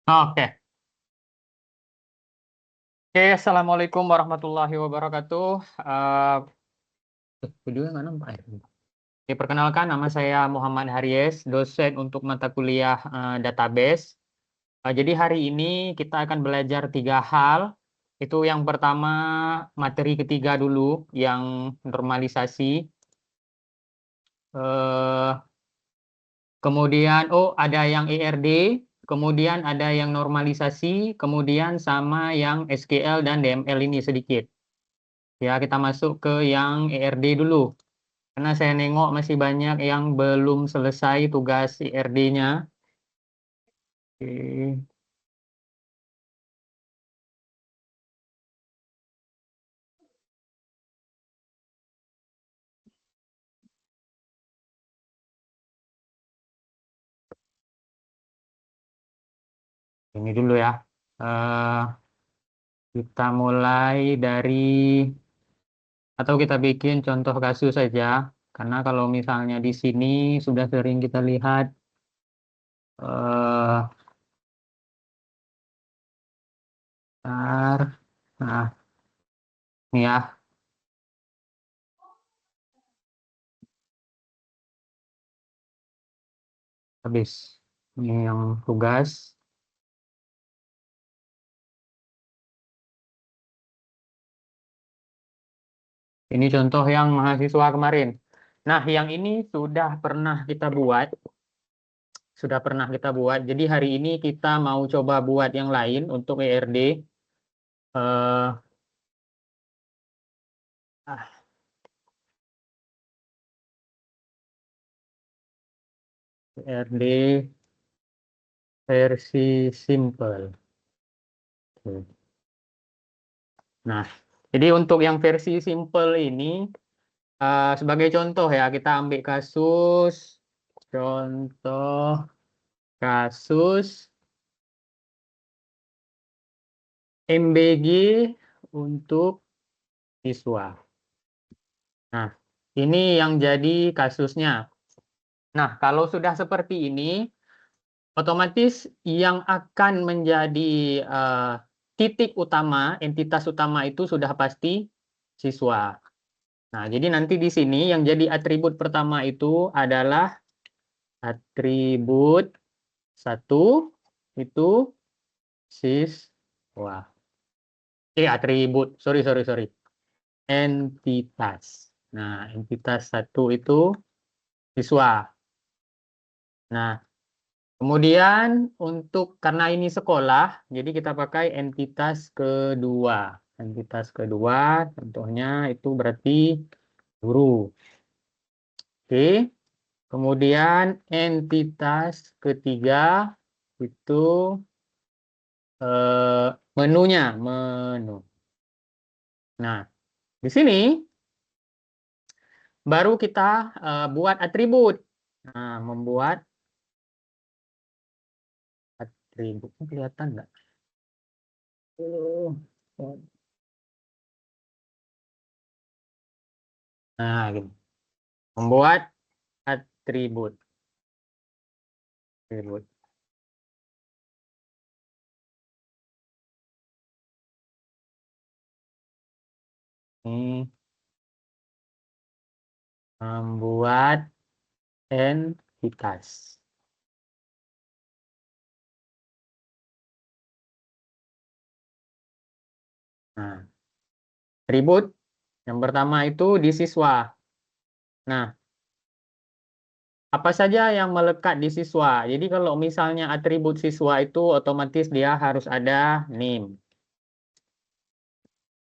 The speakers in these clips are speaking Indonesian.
Oke. Oke, Assalamualaikum warahmatullahi wabarakatuh. Videonya nggak nampak ya? Oke, perkenalkan nama saya Muhammad Haries, dosen untuk mata kuliah database. Jadi hari ini kita akan belajar tiga hal. Itu yang pertama materi ketiga dulu, yang normalisasi. Eh, Kemudian, ada yang ERD, kemudian ada yang normalisasi, kemudian sama yang SQL dan DML ini sedikit. Ya, kita masuk ke yang ERD dulu. Karena saya nengok masih banyak yang belum selesai tugas ERD-nya. Oke, ini dulu ya. Eh, kita mulai dari, atau kita bikin contoh kasus saja. Karena kalau misalnya di sini sudah sering kita lihat, eh, bentar. Nah, ini ya, habis. Ini yang tugas. Ini contoh yang mahasiswa kemarin. Nah, yang ini sudah pernah kita buat. Jadi hari ini kita mau coba buat yang lain untuk ERD. Eh, ah, ERD versi simple. Oke. Nah, jadi untuk yang versi simple ini, sebagai contoh ya, kita ambil contoh kasus MBG untuk siswa. Nah, ini yang jadi kasusnya. Nah, kalau sudah seperti ini, otomatis yang akan menjadi eh, titik utama, entitas utama itu sudah pasti siswa. Nah, jadi nanti di sini yang jadi atribut pertama itu adalah atribut satu itu siswa. Atribut, sorry, sorry, sorry. Entitas. Nah, entitas satu itu siswa. Nah, kemudian untuk karena ini sekolah, jadi kita pakai entitas kedua. Entitas kedua, contohnya itu berarti guru. Oke. Kemudian entitas ketiga itu menunya, menu. Nah, di sini baru kita buat atribut. Nah, membuat atribut. Ini kelihatan nggak? Oh, Nah, gini. Membuat atribut. Atribut. Ini membuat entitas. Nah, atribut yang pertama itu di siswa. Nah, apa saja yang melekat di siswa? Jadi kalau misalnya atribut siswa itu otomatis dia harus ada name,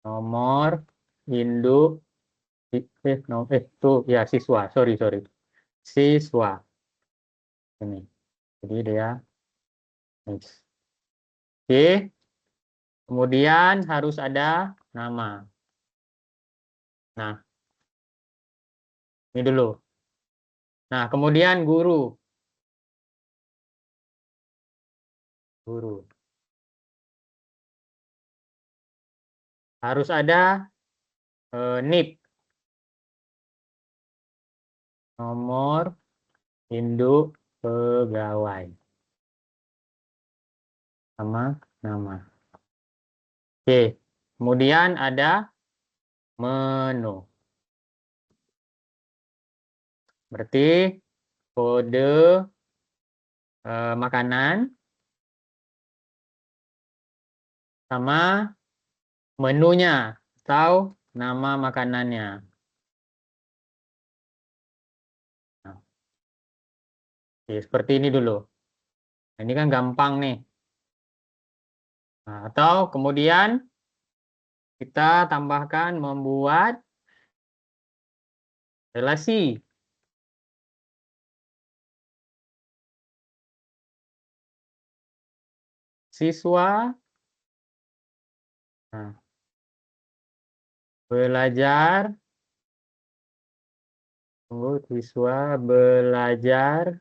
nomor, induk, no, itu ya siswa, sorry, sorry. Siswa. Ini. Jadi dia next. Oke, kemudian harus ada nama. Nah, ini dulu. Nah, kemudian guru. Guru. Harus ada NIP, nomor induk pegawai. sama nama. Oke, kemudian ada menu. Berarti kode makanan sama menunya atau nama makanannya. Nah, oke, seperti ini dulu. Nah, ini kan gampang nih. Nah, atau kemudian kita tambahkan membuat relasi. Siswa nah, belajar, siswa belajar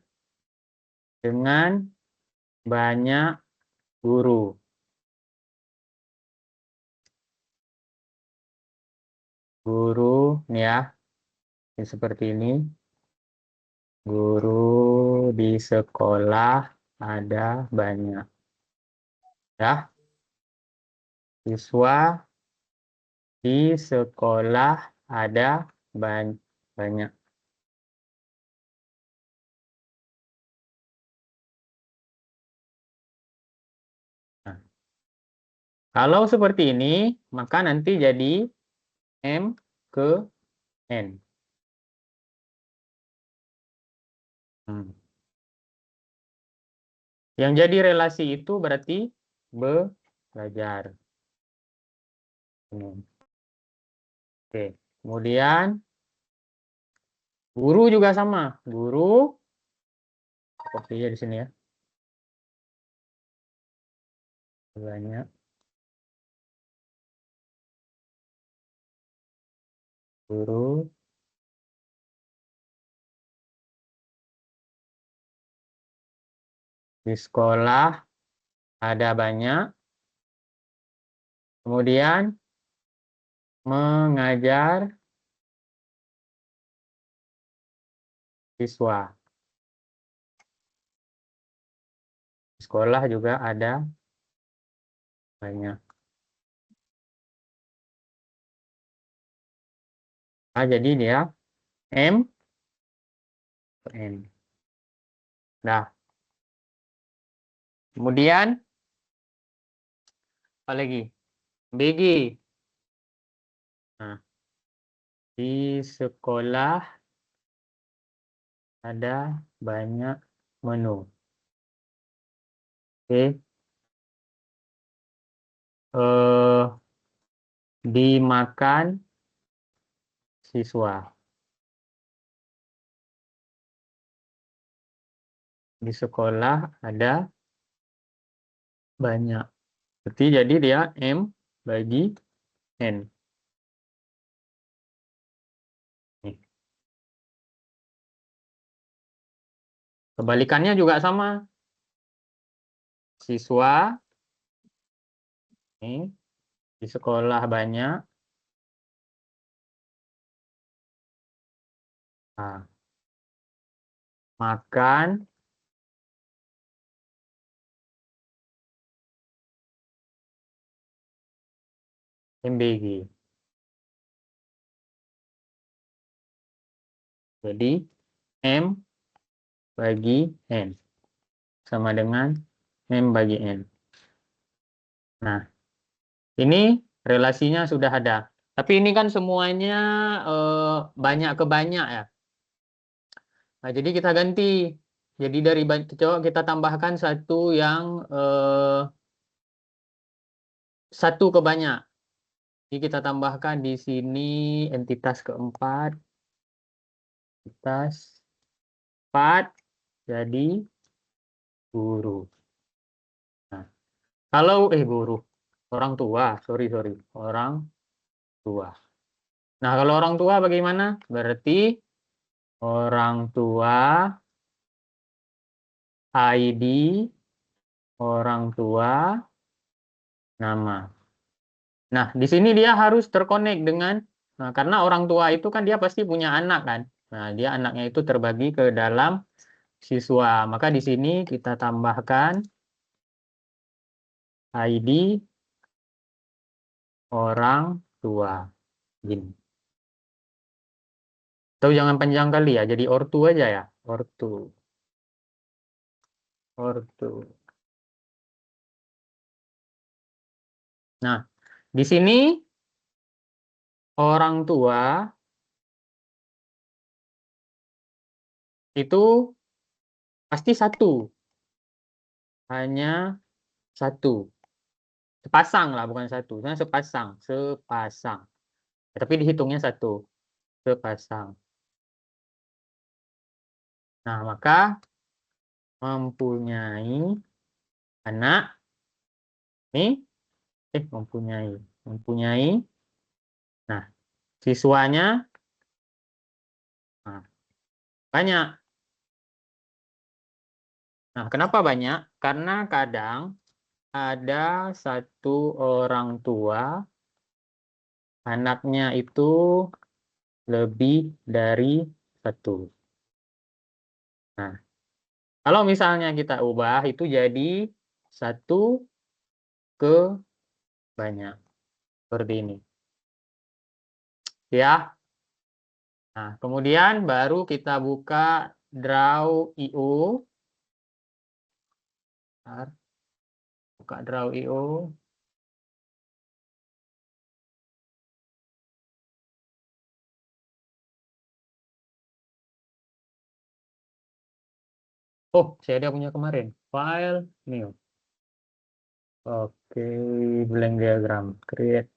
dengan banyak guru. Guru, nih ya, ini seperti ini. Guru di sekolah ada banyak. Ya, siswa di sekolah ada banyak. Nah, kalau seperti ini, maka nanti jadi M ke N. Yang jadi relasi itu berarti belajar. Oke, kemudian guru juga sama. Guru, sepertinya di sini ya. Banyak. Guru di sekolah ada banyak. Kemudian mengajar siswa. Di sekolah juga ada banyak. Nah, jadi dia M ke N. Nah, kemudian apa lagi? BG. Nah, di sekolah ada banyak menu. Oke. Dimakan siswa. Di sekolah ada banyak. Berarti jadi dia M bagi N. Nih. Kebalikannya juga sama. Siswa nih, di sekolah banyak. Nah, makan MBG. Jadi M bagi N sama dengan M bagi N. Nah, ini relasinya sudah ada. Tapi ini kan semuanya banyak ke banyak ya. Nah, jadi kita ganti. Jadi dari coba kita tambahkan satu yang satu ke banyak. Jadi kita tambahkan di sini entitas keempat. Entitas 4 jadi guru. Nah, kalau guru, orang tua, sorry, orang tua. Nah, kalau orang tua bagaimana? Berarti orang tua ID, orang tua nama. Nah, di sini dia harus terkonek dengan, nah, karena orang tua itu kan dia pasti punya anak kan. Nah, dia anaknya itu terbagi ke dalam siswa. Maka di sini kita tambahkan ID orang tua. Gini. Atau jangan panjang kali ya, jadi ortu aja ya. Ortu. Ortu. Nah, di sini orang tua itu pasti satu. Hanya satu. Sepasang lah, bukan satu. Nah, sepasang. Sepasang. Ya, tapi dihitungnya satu. Sepasang. Nah, maka mempunyai anak. Nih. Mempunyai. Mempunyai. Nah, siswanya nah, banyak. Nah, kenapa banyak? Karena kadang ada satu orang tua, anaknya itu lebih dari satu. Nah, kalau misalnya kita ubah itu jadi satu ke banyak. Seperti ini. Ya. Nah, kemudian baru kita buka draw IO. Bentar. Buka draw IO. Oh, saya ada punya kemarin. File, new. Oke, blank diagram. Create.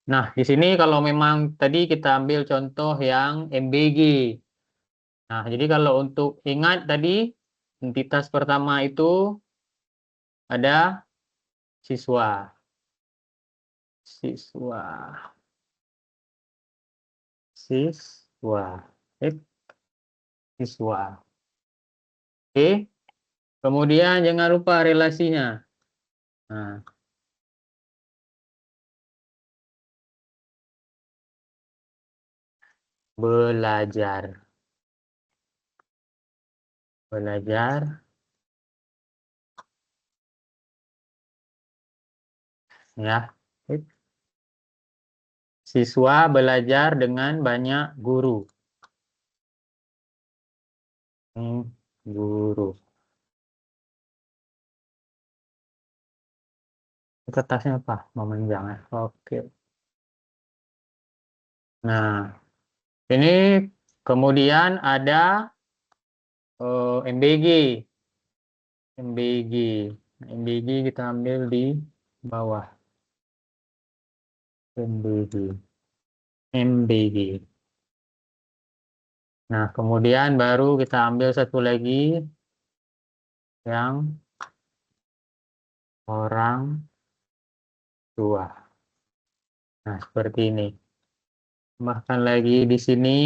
Nah, di sini kalau memang tadi kita ambil contoh yang MBG. Nah, jadi kalau untuk ingat tadi, entitas pertama itu ada siswa. Siswa. Siswa. Siswa. Oke. Kemudian jangan lupa relasinya. Nah, belajar. Belajar. Ya. Siswa belajar dengan banyak guru. Guru. Kertasnya apa? Memanjang ya. Oke. Nah, ini kemudian ada MBG. MBG. MBG kita ambil di bawah. MBG. MBG. Nah, kemudian baru kita ambil satu lagi yang orang tua. Nah, seperti ini. Bahkan lagi di sini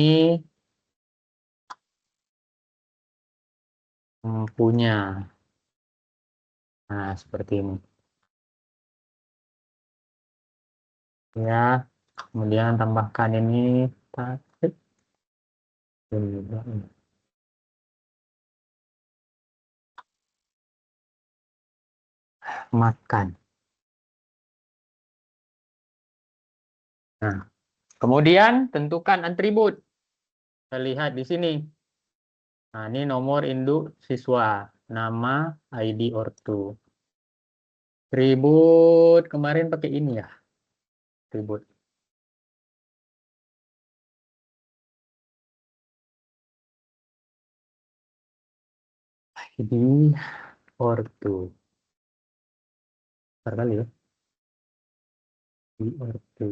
punya. Nah, seperti ini. Ya, kemudian tambahkan ini. Makan. Nah, kemudian tentukan atribut. Kita lihat di sini. Nah, ini nomor induk siswa. Nama, ID, ortu. Atribut kemarin pakai ini ya. Atribut. ID, ortu. Bentar kali ya. ID, ortu.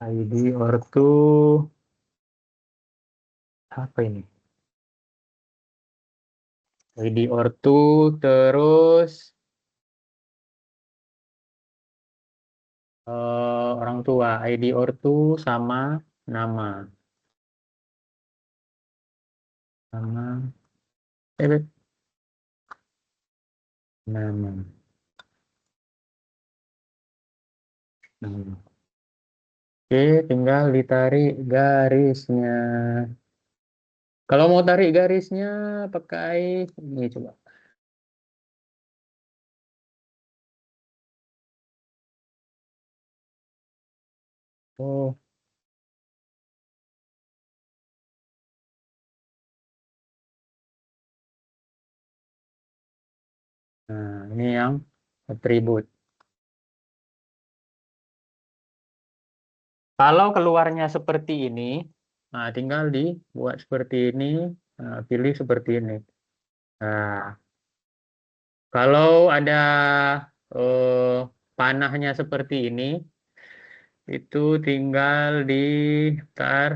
ID, ortu. Apa ini? ID, ortu. Terus orang tua. ID, ortu sama nama. Nama. Nama. Nama. Oke, tinggal ditarik garisnya. Kalau mau tarik garisnya pakai ini coba. Oh, nah ini yang atribut. Kalau keluarnya seperti ini, nah tinggal dibuat seperti ini, nah, pilih seperti ini. Nah, kalau ada eh, panahnya seperti ini, itu tinggal tar,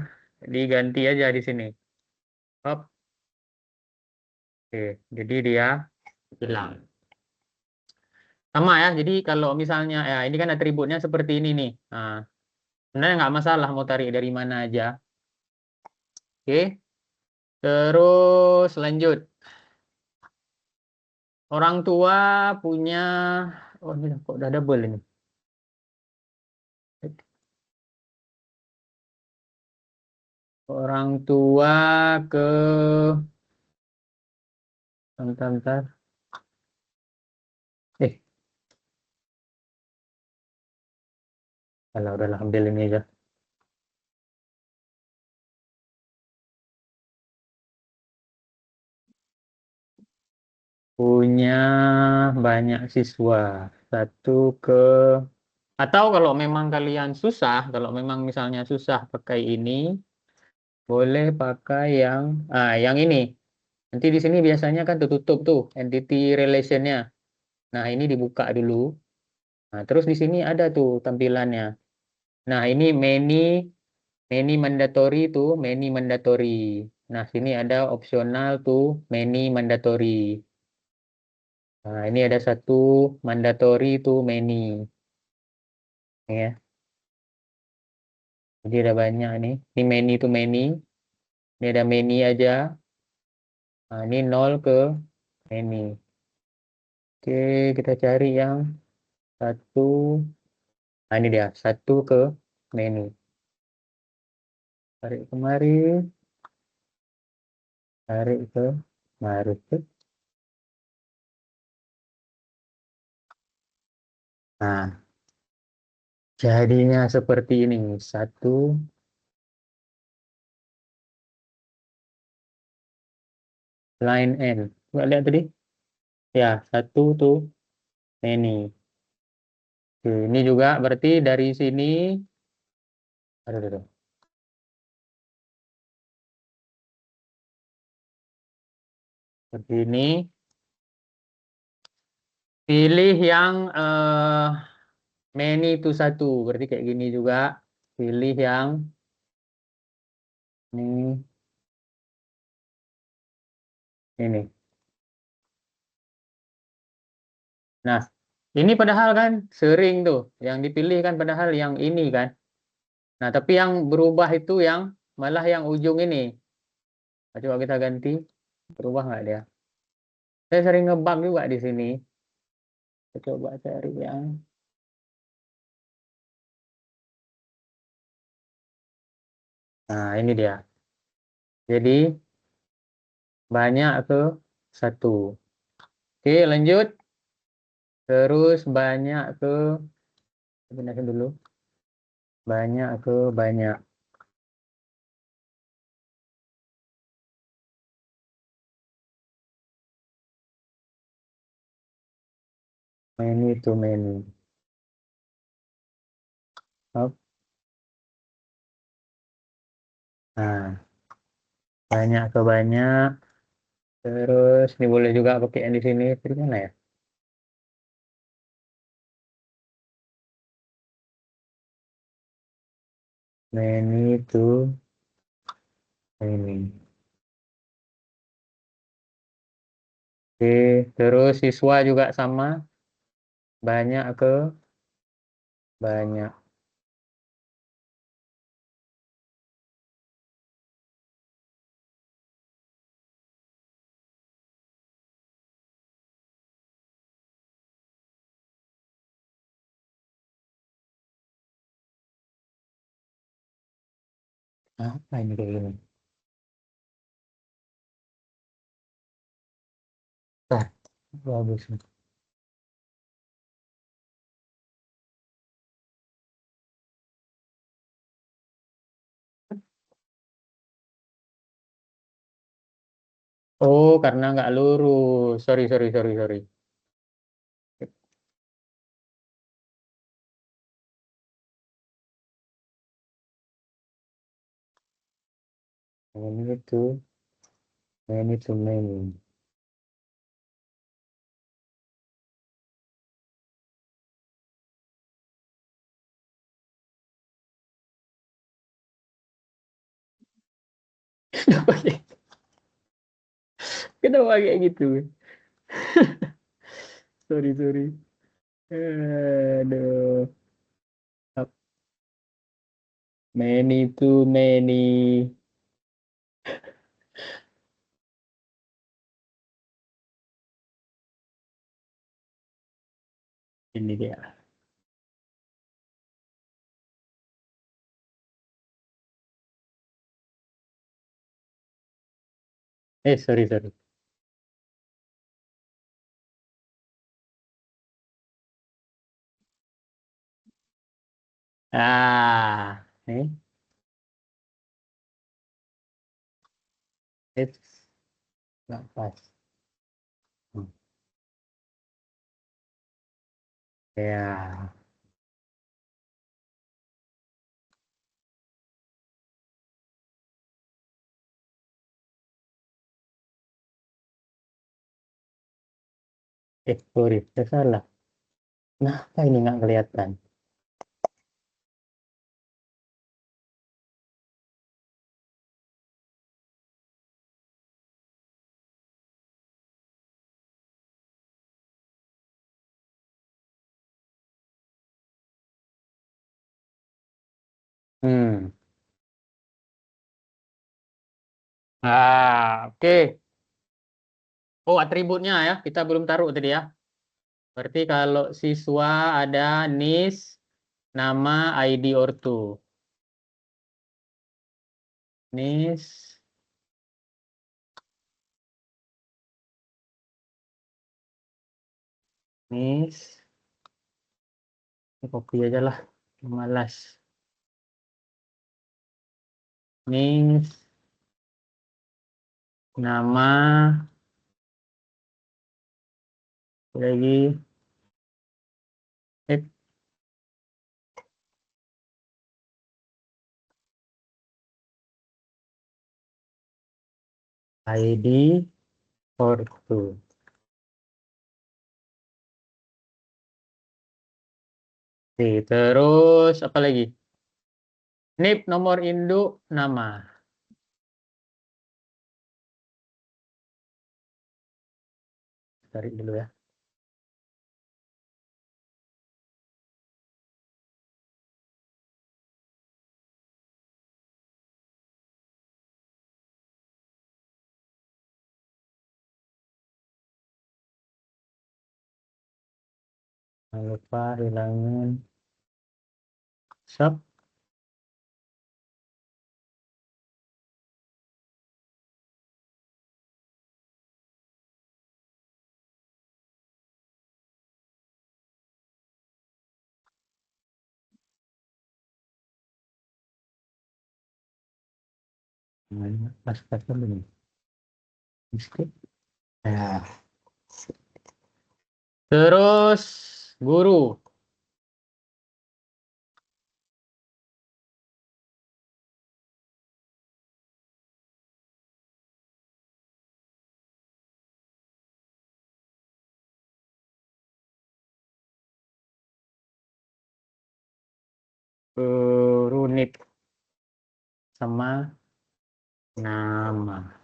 diganti aja di sini. Hop, oke, jadi dia hilang. Sama ya, jadi kalau misalnya, ya ini kan atributnya seperti ini nih. Nah, sebenarnya nggak masalah mau tarik dari mana aja. Oke, terus lanjut. Orang tua punya, oh ini kok udah double ini. Orang tua ke, bentar, bentar. Eh, kalau udahlah ambil ini aja. Punya banyak siswa. Satu ke, atau kalau memang kalian susah, kalau memang misalnya susah pakai ini, boleh pakai yang ini. Nanti di sini biasanya kan tertutup tuh entity relationnya. Nah, ini dibuka dulu. Nah, terus di sini ada tuh tampilannya. Nah, ini many mandatory tuh, many mandatory. Nah, sini ada opsional tuh, many mandatory. Nah, ini ada satu mandatory tuh, many. Ya, jadi ada banyak nih. Ini many tuh many. Ini ada many aja. Nah, ini nol ke many. Oke, kita cari yang satu. Nah, ini dia, satu ke many. Tarik kemari, tarik ke mari. Nah, jadinya seperti ini. Satu, line N. Nggak lihat tadi? Ya, satu tuh many. Oke, ini juga berarti dari sini, aduh, aduh, aduh. Seperti ini. Pilih yang many itu satu. Berarti kayak gini juga. Pilih yang ini. Nah, ini padahal kan sering tuh. Yang dipilih kan padahal yang ini kan. Nah, tapi yang berubah itu yang malah yang ujung ini. Nah, coba kita ganti. Berubah nggak dia? Saya sering ngebug juga di sini. Kita coba cari yang. Nah, ini dia. Jadi banyak ke satu. Oke, lanjut. Terus banyak ke, pindahin dulu. Banyak ke banyak. Many to many. Hop. Nah, banyak ke banyak. Terus ini boleh juga pakai yang di sini. Jadi mana ya? Many to many. Oke, terus siswa juga sama. Banyak ke banyak. Apa ini kayak gini? Nah, bagus. Oh, karena nggak lurus. Sorry, sorry, sorry, sorry. Ini tuh, many to many. Kenapa kenapa kayak gitu? Sorry, sorry. Aduh. Many to many. Ini dia. Sorry, sorry. It's not pas. Hmm. Ya, sorry, saya salah. Kenapa ini nggak kelihatan? Hmm. Oke. Oh, atributnya ya, kita belum taruh tadi ya. Berarti kalau siswa ada NIS, nama, ID ortu. NIS, NIS, ini copy aja lah, malas. NIS, nama, lagi, eh, ID ortu. Oke, terus apa lagi? NIP, nomor induk, nama. Cari dulu ya. Jangan lupa hilangin sub. Pas-pas dulu. Skip. Ya. Terus guru. Guru NIP sama nama.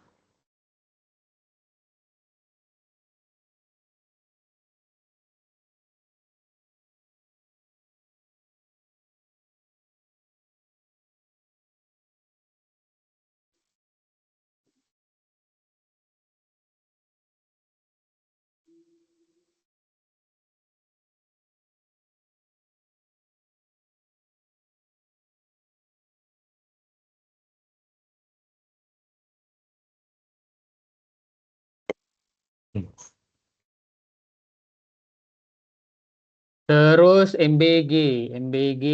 Terus MBG. MBG,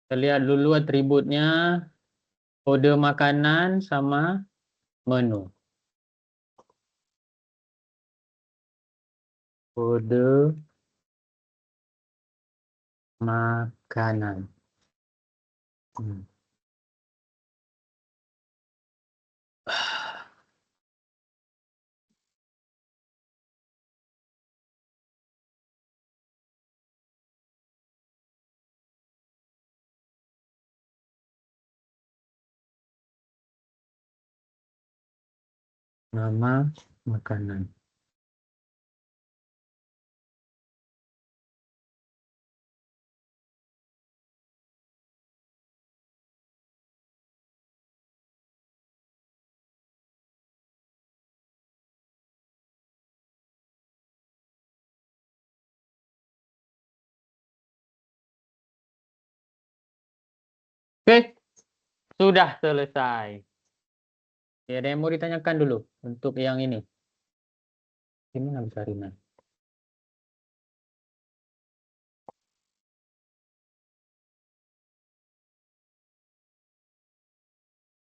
kita lihat dulu atributnya. Kode makanan sama menu. Kode makanan. Nama makanan. Oke, sudah selesai. Ya, ada yang mau ditanyakan dulu untuk yang ini. Gimana bisa Rina?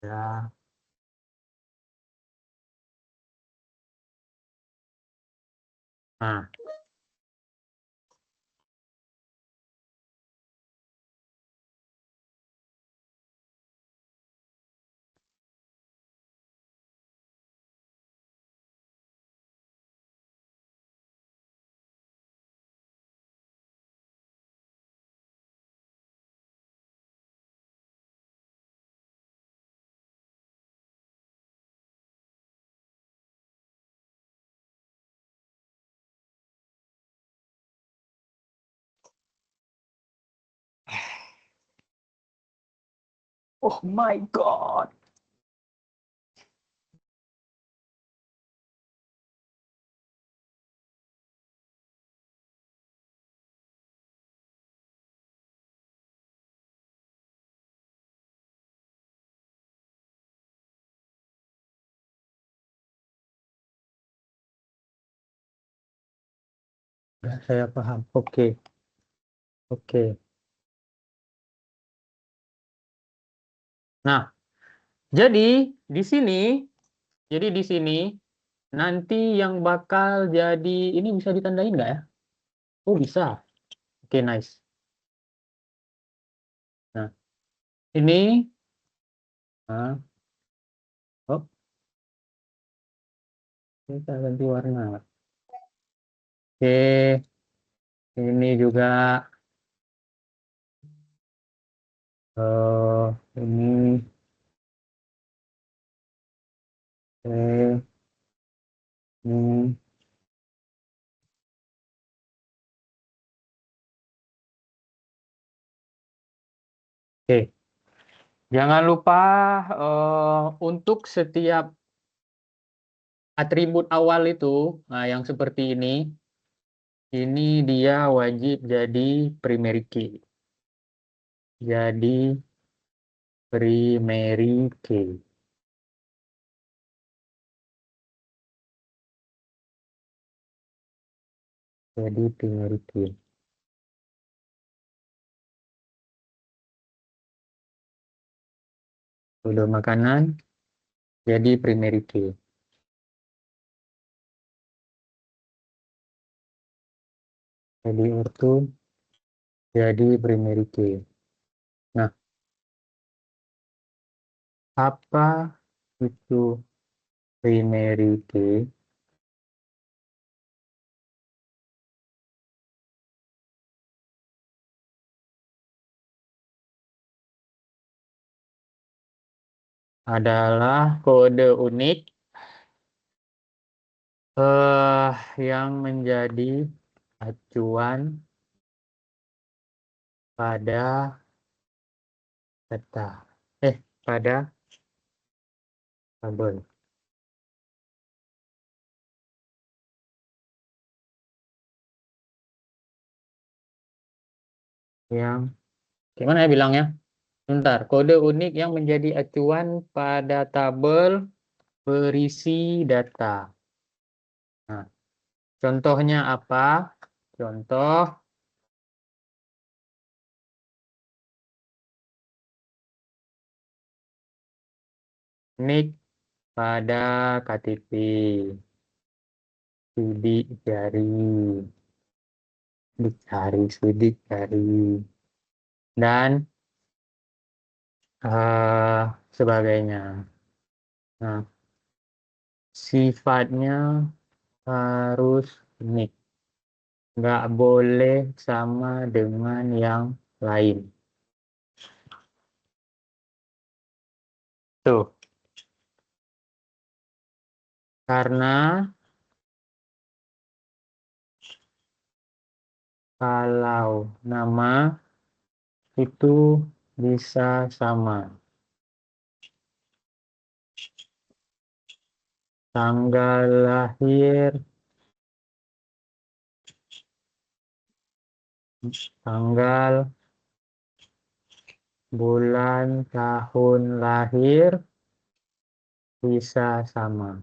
Ya. Nah, oh my God. Ya, saya paham. Oke. Oke. Nah, jadi di sini, nanti yang bakal jadi ini bisa ditandain nggak ya? Oh, bisa. Oke, nice. Nah, ini nah, oh, kita ganti warna. Oke, ini juga ini ini. Oke. Jangan lupa untuk setiap atribut awal itu, nah yang seperti ini dia wajib jadi primary key. Jadi primary key. Jadi primary key. Kode makanan jadi primary key. Jadi ortu jadi primary key. Nah, apa itu primary key? Adalah kode unik yang menjadi acuan pada data. Pada tabel. Yang gimana ya bilangnya? Bentar, kode unik yang menjadi acuan pada tabel berisi data. Nah, contohnya apa? Contoh, nik pada KTP, sidik jari, sidik jari, dan sebagainya. Nah, sifatnya harus unik, nggak boleh sama dengan yang lain. Tuh, karena kalau nama itu bisa sama, tanggal lahir, tanggal, bulan, tahun lahir bisa sama.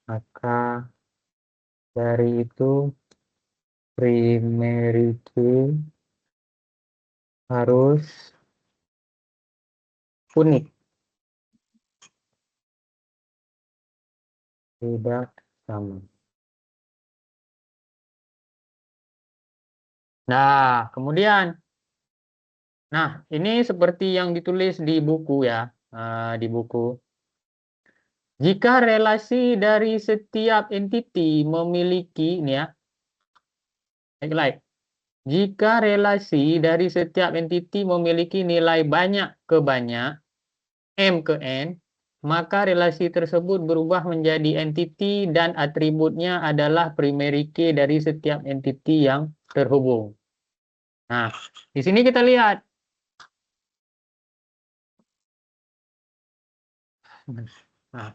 Maka dari itu primary key harus unik, tidak sama. Nah, kemudian, ini seperti yang ditulis di buku ya, di buku. Jika relasi dari setiap entiti memiliki, ini ya, like. Jika relasi dari setiap entiti memiliki nilai banyak ke banyak, M ke N, maka relasi tersebut berubah menjadi entiti dan atributnya adalah primary key dari setiap entiti yang terhubung. Nah, di sini kita lihat. Nah,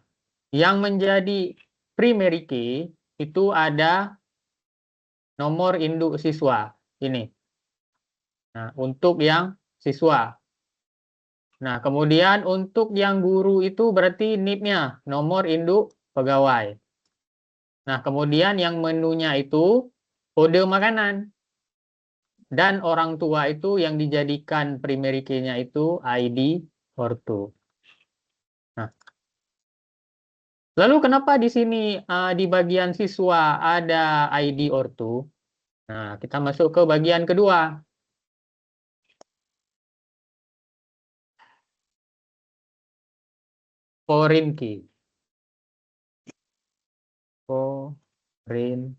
yang menjadi primary key itu ada nomor induk siswa. Ini. Nah, untuk yang siswa. Nah, kemudian untuk yang guru itu berarti NIP-nya, nomor induk pegawai. Nah, kemudian yang menunya itu kode makanan. Dan orang tua itu yang dijadikan primary key-nya itu ID ortu. Nah, lalu kenapa di sini di bagian siswa ada ID ortu? Nah, kita masuk ke bagian kedua. Foreign key. Foreign.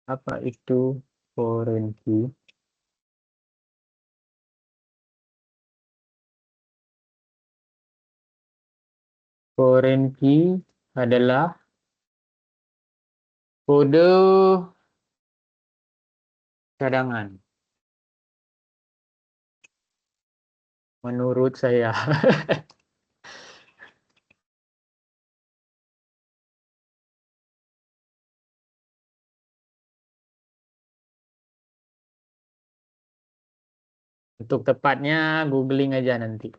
Apa itu foreign key? Foreign key adalah kode cadangan. Menurut saya. Untuk tepatnya googling aja nanti.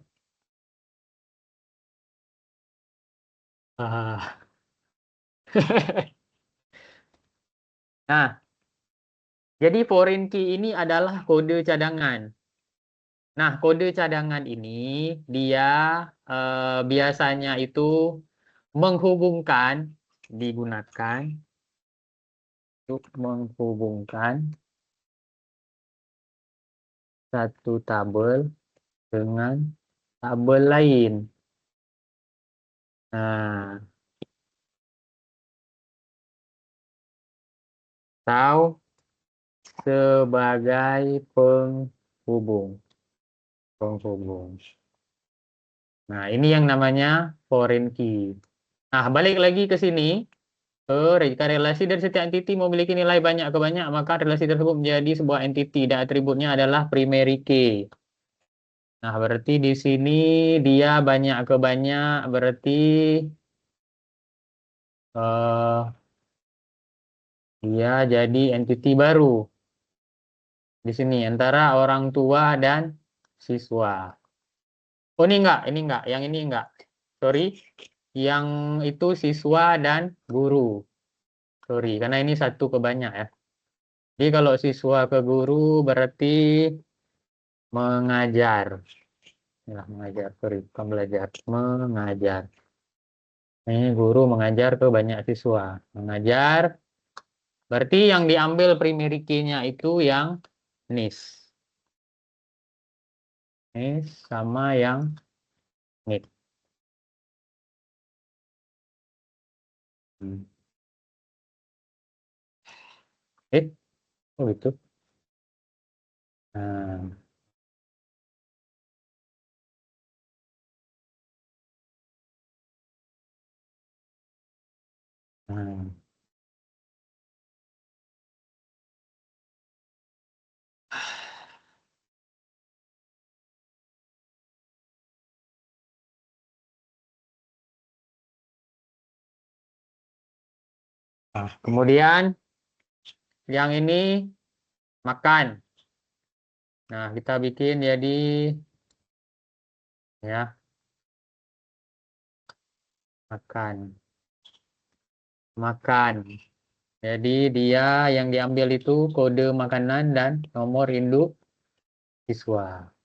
Nah, jadi foreign key ini adalah kode cadangan. Nah, kode cadangan ini dia biasanya itu digunakan untuk menghubungkan satu tabel dengan tabel lain. Nah, atau sebagai penghubung. Nah, ini yang namanya foreign key. Nah, balik lagi ke sini. Jika relasi dari setiap entiti memiliki nilai banyak ke banyak, maka relasi tersebut menjadi sebuah entiti dan atributnya adalah primary key. Nah, berarti di sini dia banyak ke banyak, berarti dia jadi entiti baru. Di sini antara orang tua dan siswa. Oh, ini enggak, yang ini enggak. Sorry, yang itu siswa dan guru. Sorry, karena ini satu ke banyak ya. Jadi kalau siswa ke guru berarti mengajar. Inilah mengajar, sorry, bukan belajar. Mengajar. Ini guru mengajar ke banyak siswa. Mengajar, berarti yang diambil primary key-nya itu yang nis. Nis sama yang nit. Hmm. Oh gitu. Nah, nah. Nah, kemudian yang ini makan. Nah, kita bikin jadi ya makan. Makan. Jadi dia yang diambil itu kode makanan dan nomor induk siswa.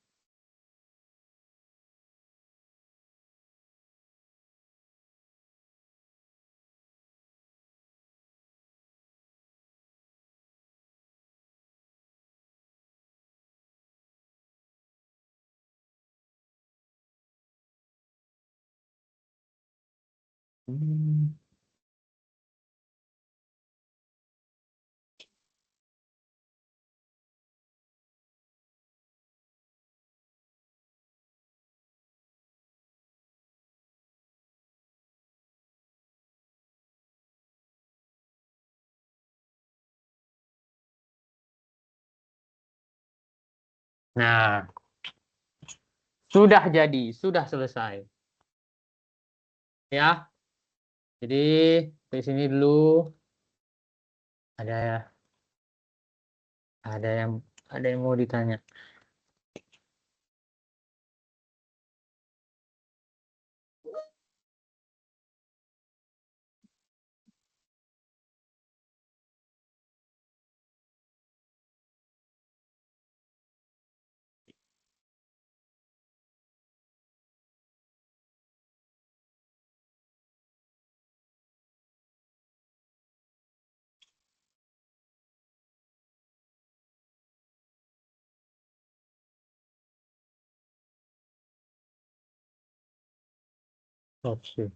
Hmm. Nah, sudah jadi, sudah selesai. Ya, jadi di sini dulu ada ada yang ada yang mau ditanya. Oke.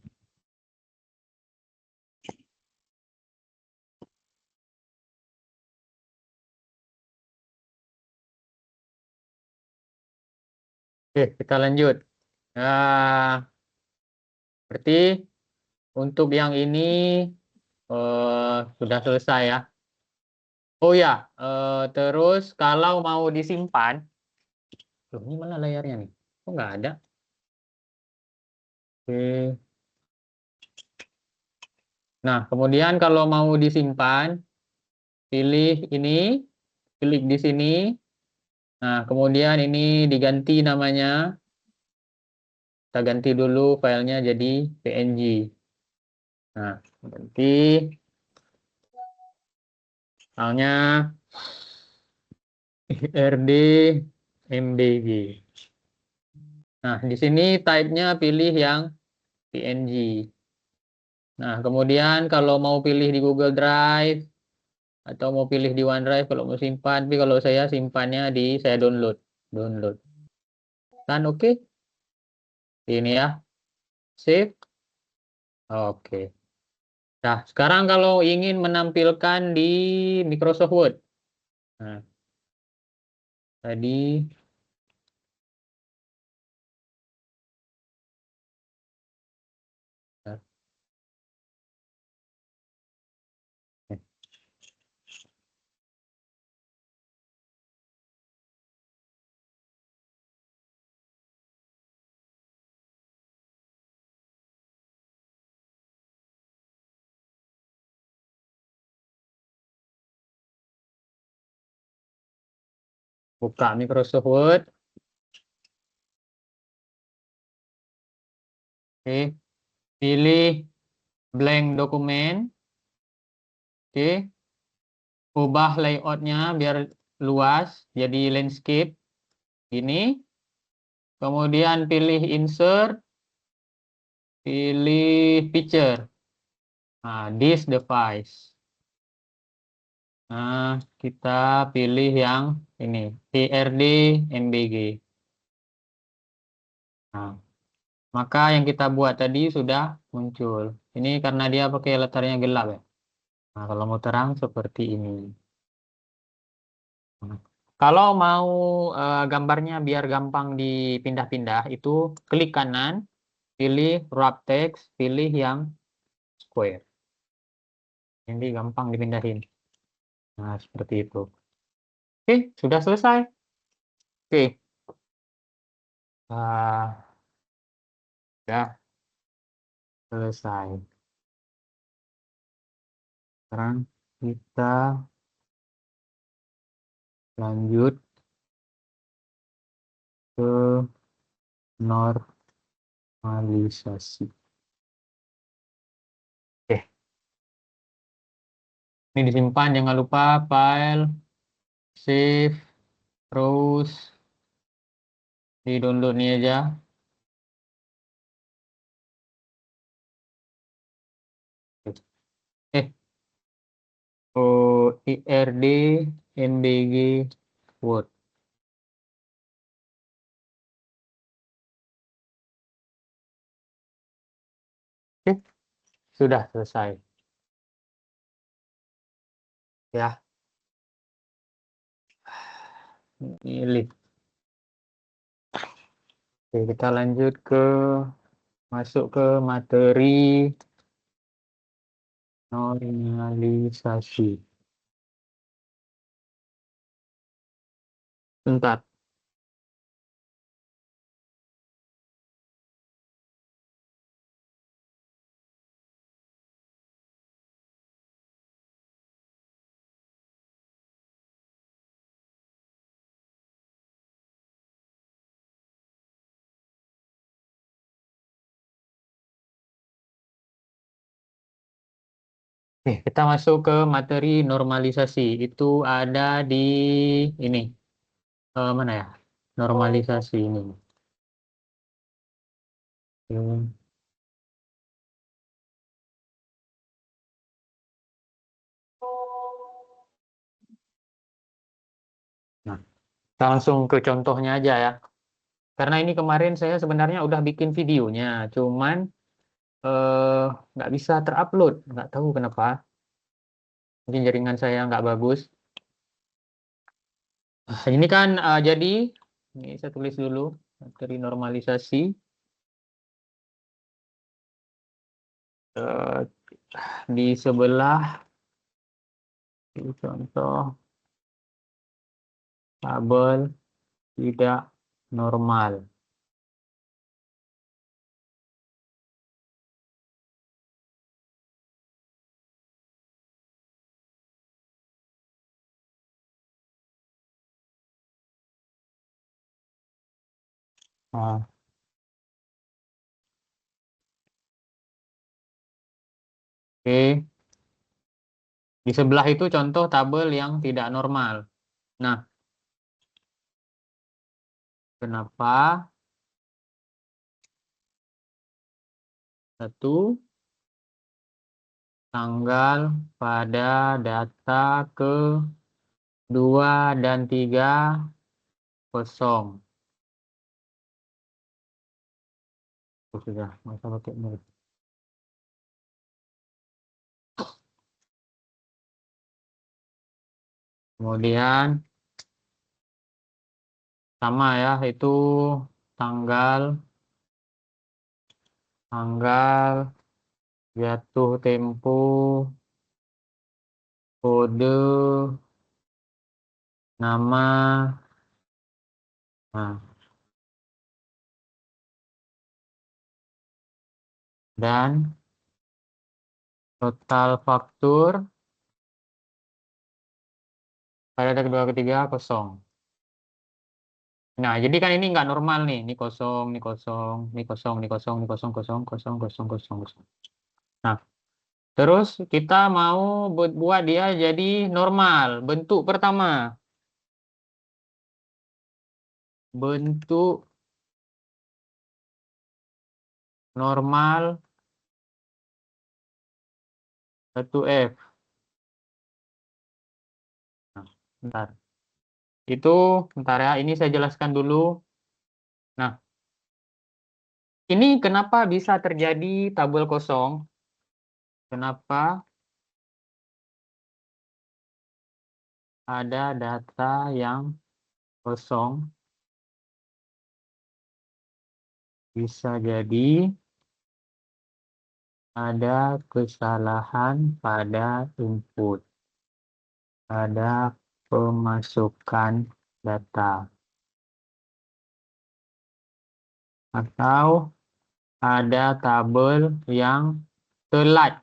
Oke, kita lanjut. Nah, berarti untuk yang ini sudah selesai ya. Oh ya, terus kalau mau disimpan, loh ini mana layarnya nih? Kok nggak ada? Oke. Nah, kemudian kalau mau disimpan, pilih ini, klik di sini. Nah, kemudian ini diganti namanya. Kita ganti dulu filenya jadi PNG. Nah, ganti filenya RD MBG. Nah, di sini type-nya pilih yang PNG. Nah, kemudian kalau mau pilih di Google Drive atau mau pilih di OneDrive kalau mau simpan, tapi kalau saya simpannya di saya download. Download. Kan oke? Ini ya. Save. Oke. Nah, sekarang kalau ingin menampilkan di Microsoft Word. Nah, tadi nah, Buka Microsoft Word. Oke, pilih blank dokumen. Oke, ubah layoutnya biar luas, jadi landscape. Ini. Kemudian pilih insert, pilih picture. Nah, this device. Nah, kita pilih yang ini, TRD MBG. Nah, maka yang kita buat tadi sudah muncul. Ini karena dia pakai latarnya gelap ya. Nah, kalau mau terang seperti ini. Nah, kalau mau gambarnya biar gampang dipindah-pindah, itu klik kanan, pilih wrap text, pilih yang square. Jadi gampang dipindahin. Nah, seperti itu. Oke, sudah selesai. Oke, sudah selesai. Sekarang kita lanjut ke normalisasi. Oke, ini disimpan, jangan lupa file, save, terus di download nih aja. Eh, IRD MBG Word. Oke, sudah selesai. Ya, pilih. Oke, kita lanjut masuk ke materi normalisasi. Bentar. Oke, kita masuk ke materi normalisasi. Itu ada di ini. Mana ya? Normalisasi ini. Oke. Nah, kita langsung ke contohnya aja ya. Karena ini kemarin saya sebenarnya udah bikin videonya, cuman eh, nggak bisa terupload, nggak tahu kenapa. Mungkin jaringan saya nggak bagus. Ini kan jadi ini saya tulis dulu materi normalisasi. Eh, di sebelah ini contoh tabel tidak normal. Ah, Oke, di sebelah itu contoh tabel yang tidak normal. Nah, kenapa? Satu, tanggal pada data ke 2 dan 3 kosong. Oh, sudah, masa pakai mulut. Kemudian sama ya, itu tanggal tanggal jatuh tempo, kode, nama. Nah, dan total faktur pada data kedua ketiga kosong. Nah, jadi kan ini nggak normal nih. Ini kosong, ini kosong, ini kosong, ini kosong, ini kosong, kosong, kosong, kosong, kosong, kosong. Nah, terus kita mau buat dia jadi normal. Bentuk pertama. Bentuk normal 1F. Nah, bentar. Itu, bentar ya, ini saya jelaskan dulu. Nah, ini kenapa bisa terjadi tabel kosong? Kenapa ada data yang kosong? Bisa jadi ada kesalahan pada input, ada pemasukan data, atau ada tabel yang telat.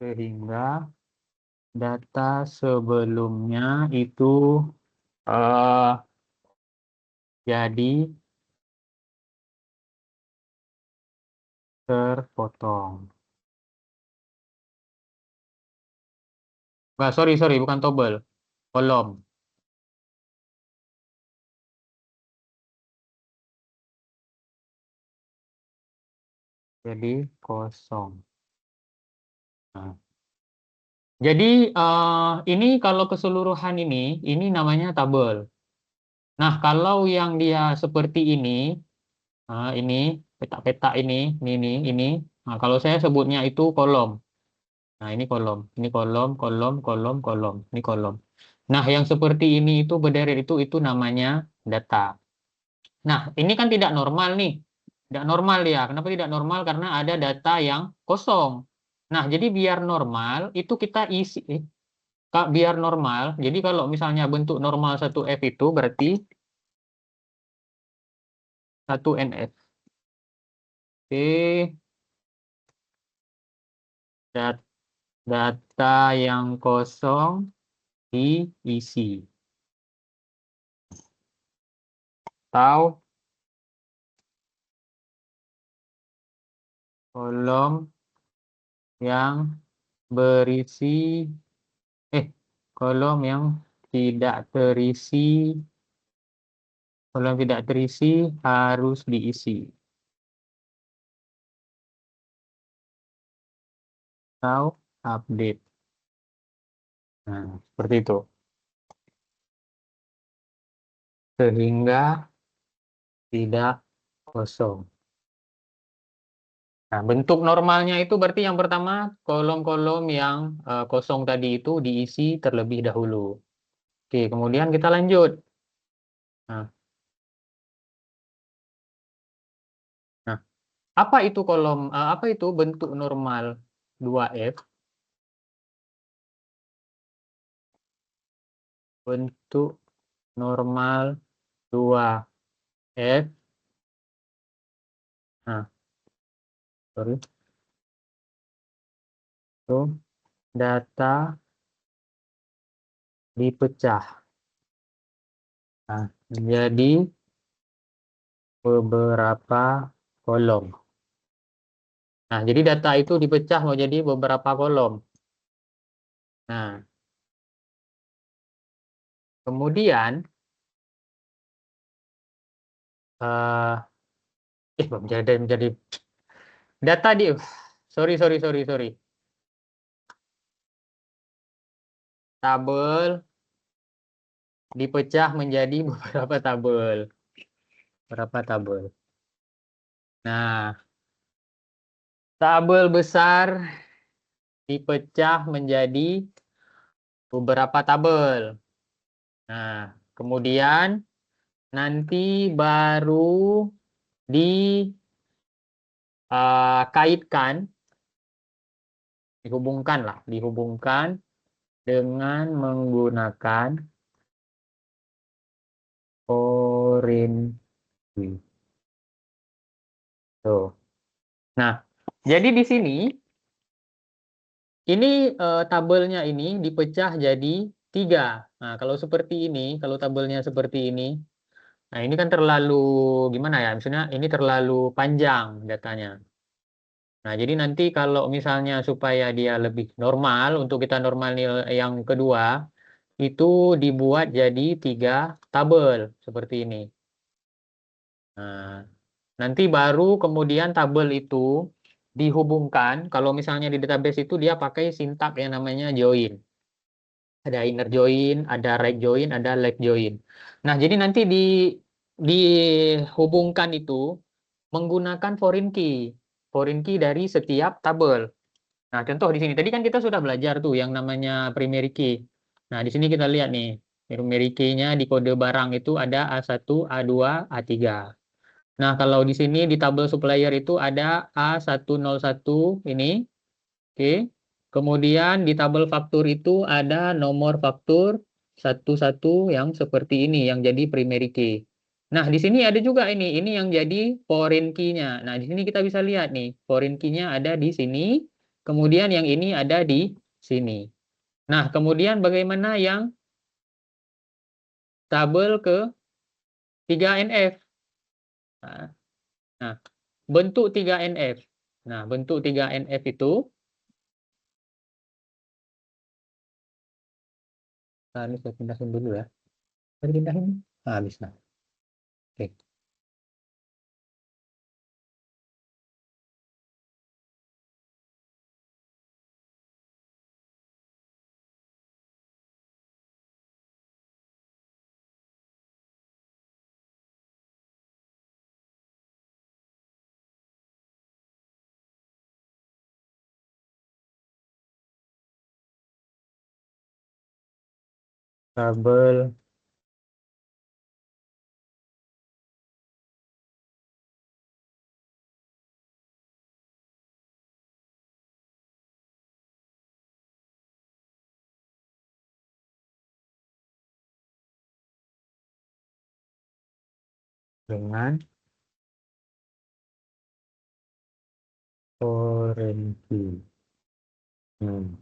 Sehingga data sebelumnya itu eh, jadi terpotong. Nggak, sorry, bukan tobel, kolom. Jadi kosong. Nah, jadi ini kalau keseluruhan ini namanya tabel. Nah, kalau yang dia seperti ini petak-petak ini. Nah, kalau saya sebutnya itu kolom. Nah, ini kolom, ini kolom, kolom, kolom, kolom, ini kolom. Nah, yang seperti ini itu berderet itu namanya data. Nah, ini kan tidak normal nih. Tidak normal ya. Kenapa tidak normal? Karena ada data yang kosong. Nah, jadi biar normal itu kita isi. Kak, biar normal. Jadi kalau misalnya bentuk normal 1F itu berarti 1NF. Oke, data yang kosong diisi. Atau kolom yang berisi kolom yang tidak terisi, kolom tidak terisi harus diisi. Atau update. Nah, seperti itu. Sehingga tidak kosong. Nah, bentuk normalnya itu berarti yang pertama kolom-kolom yang kosong tadi itu diisi terlebih dahulu. Oke, kemudian kita lanjut. Nah, nah, apa itu bentuk normal 2F? Bentuk normal 2F. Nah, sorry. Itu data dipecah. Nah, jadi beberapa kolom. Nah, jadi data itu dipecah mau jadi beberapa kolom. Nah, kemudian menjadi data di sorry. Tabel dipecah menjadi beberapa tabel. Berapa tabel? Nah, tabel besar dipecah menjadi beberapa tabel. Nah, kemudian nanti baru dikaitkan, dihubungkan dengan menggunakan Foreign key. Tuh. Nah, jadi di sini ini tabelnya ini dipecah jadi 3. Nah, kalau seperti ini, kalau tabelnya seperti ini, nah ini kan terlalu gimana ya? Misalnya ini terlalu panjang datanya. Nah, jadi nanti kalau misalnya supaya dia lebih normal, untuk kita normal yang kedua, itu dibuat jadi 3 tabel seperti ini. Nah, nanti baru kemudian tabel itu dihubungkan. Kalau misalnya di database itu dia pakai sintak yang namanya join. Ada inner join, ada right join, ada left join. Nah, jadi nanti dihubungkan itu menggunakan foreign key. Foreign key dari setiap tabel. Nah, contoh di sini. Tadi kan kita sudah belajar tuh yang namanya primary key. Nah, di sini kita lihat nih. Primary key-nya di kode barang itu ada A1, A2, A3. Nah, kalau di sini di tabel supplier itu ada A101 ini. Oke. Kemudian di tabel faktur itu ada nomor faktur 11 yang seperti ini yang jadi primary key. Nah, di sini ada juga ini yang jadi foreign key-nya. Nah, di sini kita bisa lihat nih, foreign key-nya ada di sini, kemudian yang ini ada di sini. Nah, kemudian bagaimana yang tabel ke 3NF? Nah, nah, bentuk 3NF. Nah, bentuk 3NF itu, nah, ini saya pindahin dulu ya. Saya pindahin. Nah, habis. Nah, oke. Tabel dengan Orange. Hmm.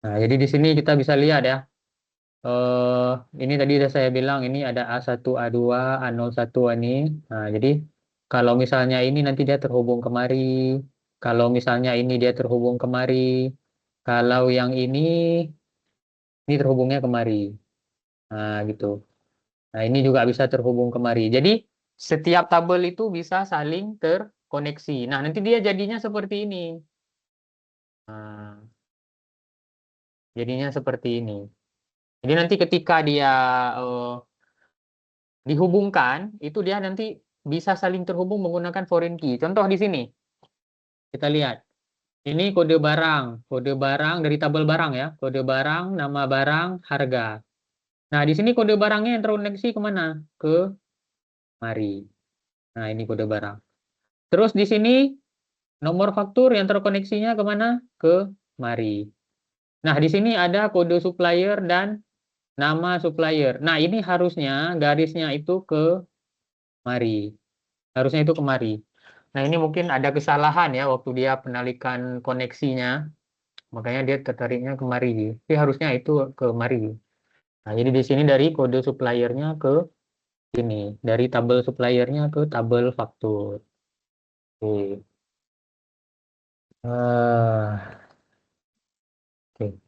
Nah, jadi di sini kita bisa lihat ya. Eh, ini tadi udah saya bilang ini ada A1, A2, A01 ini. Nah, jadi kalau misalnya ini nanti dia terhubung kemari, kalau misalnya ini dia terhubung kemari, kalau yang ini terhubungnya kemari. Nah, gitu. Nah, ini juga bisa terhubung kemari. Jadi setiap tabel itu bisa saling terkoneksi. Nah, nanti dia jadinya seperti ini. Nah, jadinya seperti ini. Jadi nanti ketika dia eh, dihubungkan, itu dia nanti bisa saling terhubung menggunakan foreign key. Contoh di sini, kita lihat. Ini kode barang dari tabel barang ya, kode barang, nama barang, harga. Nah, di sini kode barangnya yang terkoneksi kemana? Ke mari. Nah, ini kode barang. Terus di sini nomor faktur yang terkoneksinya kemana? Ke mari. Nah, di sini ada kode supplier dan nama supplier. Nah, ini harusnya garisnya itu ke mari. Harusnya itu kemari. Nah, ini mungkin ada kesalahan ya waktu dia penarikan koneksinya. Makanya dia tertariknya kemari. Tapi harusnya itu kemari. Nah, jadi di sini dari kode suppliernya ke sini. Dari tabel suppliernya ke tabel faktur. Oke. Oke.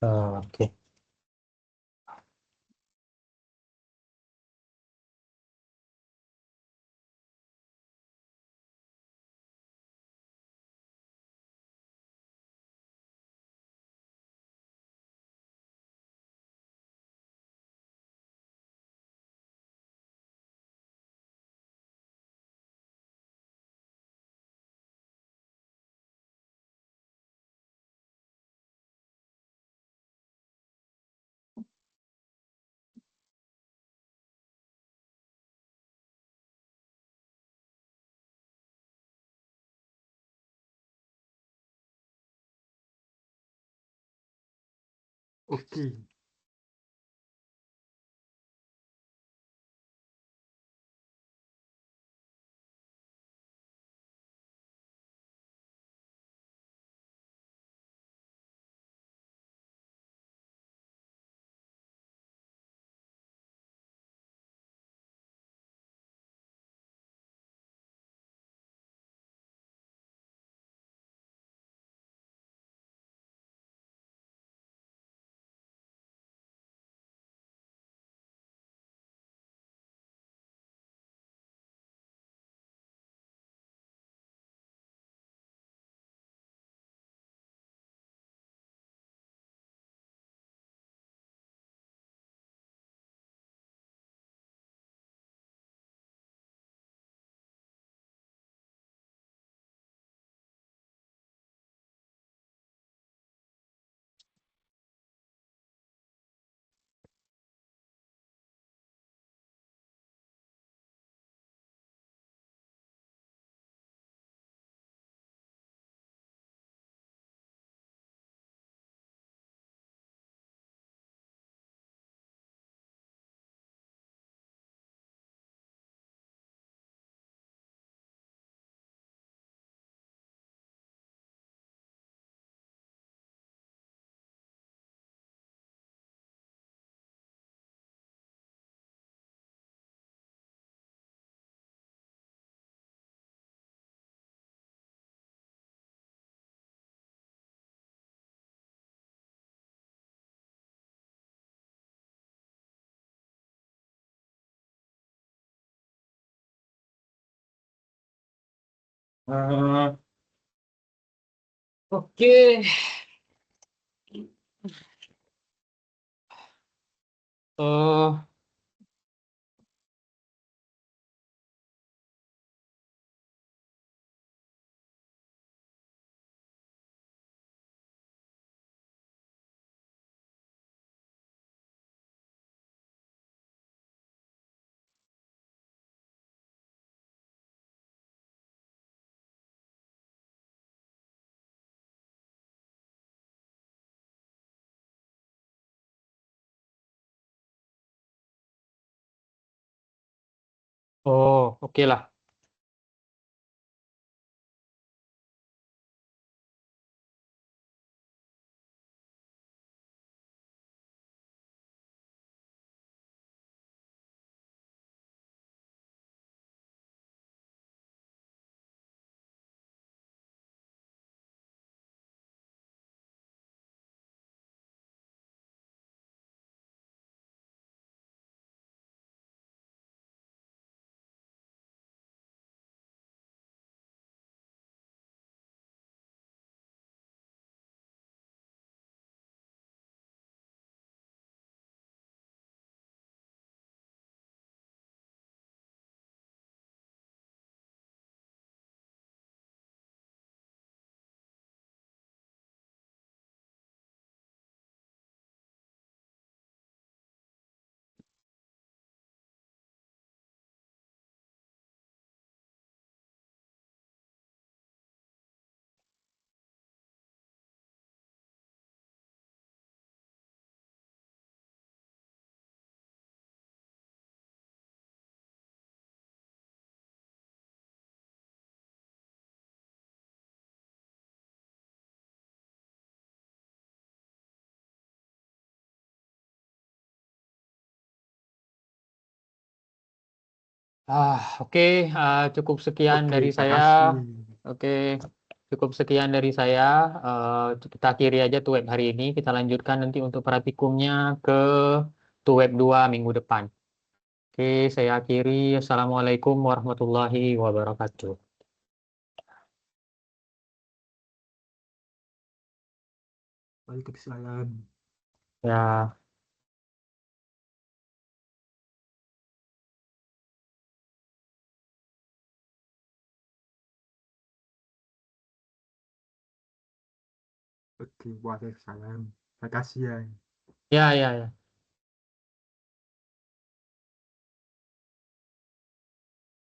Oke. Oke. Eh, Oke. Oh, oh, oke lah. Oke, cukup sekian Oke, dari saya. makasih. Oke, cukup sekian dari saya. Kita akhiri aja tuh web hari ini. Kita lanjutkan nanti untuk praktikumnya ke tuh web 2 minggu depan. Oke, saya akhiri. Assalamualaikum warahmatullahi wabarakatuh. Waalaikumsalam. Ya. Oke, waalaikumsalam. Makasih ya. Ya, ya, ya.